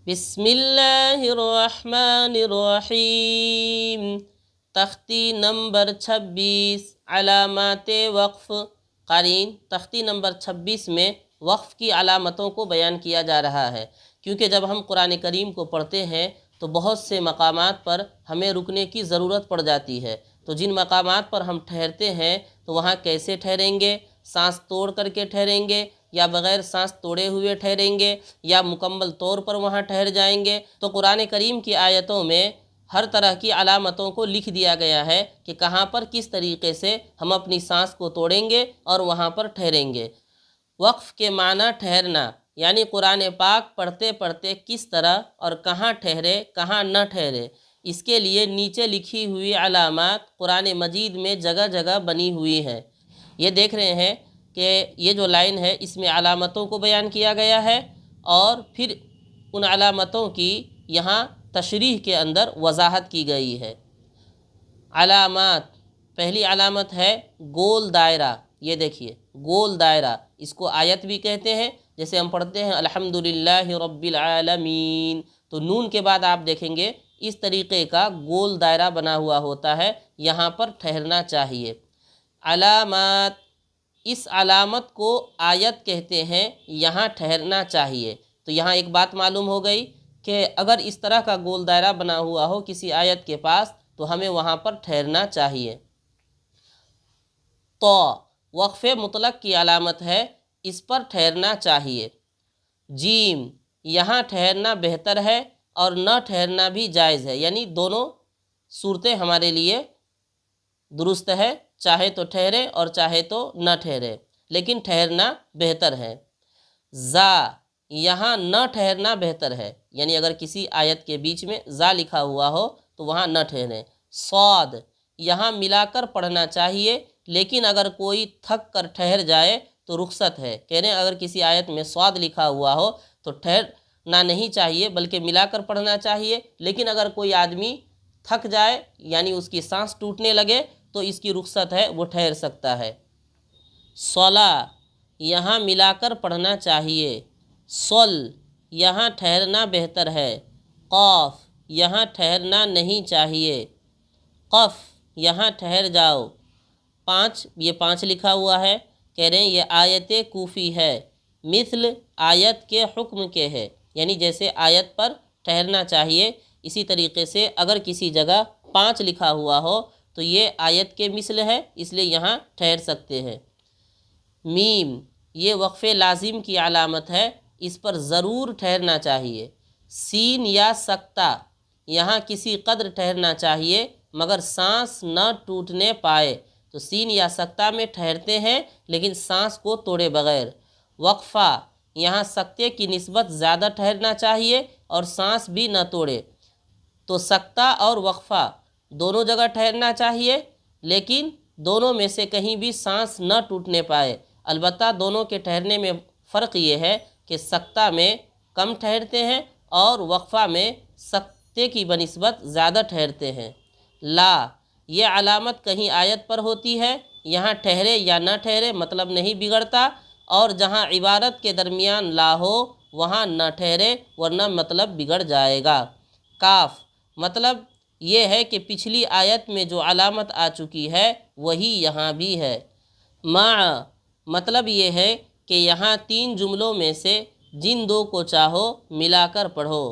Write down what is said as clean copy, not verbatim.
بسم اللہ الرحمن الرحیم۔ تختی نمبر 26 علامات وقف۔ قارئین، تختی نمبر 26 میں وقف کی علامتوں کو بیان کیا جا رہا ہے، کیونکہ جب ہم قرآن کریم کو پڑھتے ہیں تو بہت سے مقامات پر ہمیں رکنے کی ضرورت پڑ جاتی ہے۔ تو جن مقامات پر ہم ٹھہرتے ہیں تو وہاں کیسے ٹھہریں گے؟ سانس توڑ کر کے ٹھہریں گے یا بغیر سانس توڑے ہوئے ٹھہریں گے یا مکمل طور پر وہاں ٹھہر جائیں گے؟ تو قرآن کریم کی آیتوں میں ہر طرح کی علامتوں کو لکھ دیا گیا ہے کہ کہاں پر کس طریقے سے ہم اپنی سانس کو توڑیں گے اور وہاں پر ٹھہریں گے۔ وقف کے معنی ٹھہرنا، یعنی قرآن پاک پڑھتے پڑھتے کس طرح اور کہاں ٹھہرے کہاں نہ ٹھہرے، اس کے لیے نیچے لکھی ہوئی علامات قرآن مجید میں جگہ جگہ بنی ہوئی ہیں۔ یہ دیکھ رہے ہیں کہ یہ جو لائن ہے اس میں علامتوں کو بیان کیا گیا ہے، اور پھر ان علامتوں کی یہاں تشریح کے اندر وضاحت کی گئی ہے۔ علامات، پہلی علامت ہے گول دائرہ۔ یہ دیکھیے گول دائرہ، اس کو آیت بھی کہتے ہیں۔ جیسے ہم پڑھتے ہیں الحمدللہ رب العالمین، تو نون کے بعد آپ دیکھیں گے اس طریقے کا گول دائرہ بنا ہوا ہوتا ہے، یہاں پر ٹھہرنا چاہیے۔ علامات، اس علامت کو آیت کہتے ہیں، یہاں ٹھہرنا چاہیے۔ تو یہاں ایک بات معلوم ہو گئی کہ اگر اس طرح کا گول دائرہ بنا ہوا ہو کسی آیت کے پاس تو ہمیں وہاں پر ٹھہرنا چاہیے۔ تو وقف مطلق کی علامت ہے، اس پر ٹھہرنا چاہیے۔ جیم، یہاں ٹھہرنا بہتر ہے اور نہ ٹھہرنا بھی جائز ہے، یعنی دونوں صورتیں ہمارے لیے درست ہے، چاہے تو ٹھہرے اور چاہے تو نہ ٹھہرے، لیکن ٹھہرنا بہتر ہے۔ زا، یہاں نہ ٹھہرنا بہتر ہے، یعنی اگر کسی آیت کے بیچ میں زا لکھا ہوا ہو تو وہاں نہ ٹھہریں۔ صاد، یہاں ملا کر پڑھنا چاہیے، لیکن اگر کوئی تھک کر ٹھہر جائے تو رخصت ہے۔ کہہ رہے ہیں اگر کسی آیت میں صاد لکھا ہوا ہو تو ٹھہرنا نہیں چاہیے بلکہ ملا کر پڑھنا چاہیے، لیکن اگر کوئی آدمی تھک جائے یعنی اس کی سانس ٹوٹنے لگے تو اس کی رخصت ہے، وہ ٹھہر سکتا ہے۔ صلا، یہاں ملا کر پڑھنا چاہیے۔ صل، یہاں ٹھہرنا بہتر ہے۔ قاف، یہاں ٹھہرنا نہیں چاہیے۔ قف، یہاں ٹھہر جاؤ۔ 5، یہ 5 لکھا ہوا ہے، کہہ رہے ہیں یہ آیت کوفی ہے، مثل آیت کے حکم کے ہے، یعنی جیسے آیت پر ٹھہرنا چاہیے اسی طریقے سے اگر کسی جگہ 5 لکھا ہوا ہو تو یہ آیت کے مثل ہے، اس لیے یہاں ٹھہر سکتے ہیں۔ میم، یہ وقف لازم کی علامت ہے، اس پر ضرور ٹھہرنا چاہیے۔ سین یا سکتہ، یہاں کسی قدر ٹھہرنا چاہیے مگر سانس نہ ٹوٹنے پائے، تو سین یا سکتہ میں ٹھہرتے ہیں لیکن سانس کو توڑے بغیر۔ وقفہ، یہاں سکتے کی نسبت زیادہ ٹھہرنا چاہیے اور سانس بھی نہ توڑے، تو سکتہ اور وقفہ دونوں جگہ ٹھہرنا چاہیے، لیکن دونوں میں سے کہیں بھی سانس نہ ٹوٹنے پائے۔ البتہ دونوں کے ٹھہرنے میں فرق یہ ہے کہ سکتہ میں کم ٹھہرتے ہیں اور وقفہ میں سکتے کی بنسبت زیادہ ٹھہرتے ہیں۔ لا، یہ علامت کہیں آیت پر ہوتی ہے، یہاں ٹھہرے یا نہ ٹھہرے مطلب نہیں بگڑتا، اور جہاں عبارت کے درمیان لا ہو وہاں نہ ٹھہرے ورنہ مطلب بگڑ جائے گا۔ کاف، مطلب یہ ہے کہ پچھلی آیت میں جو علامت آ چکی ہے وہی یہاں بھی ہے۔ مع، مطلب یہ ہے کہ یہاں 3 جملوں میں سے جن 2 کو چاہو ملا کر پڑھو۔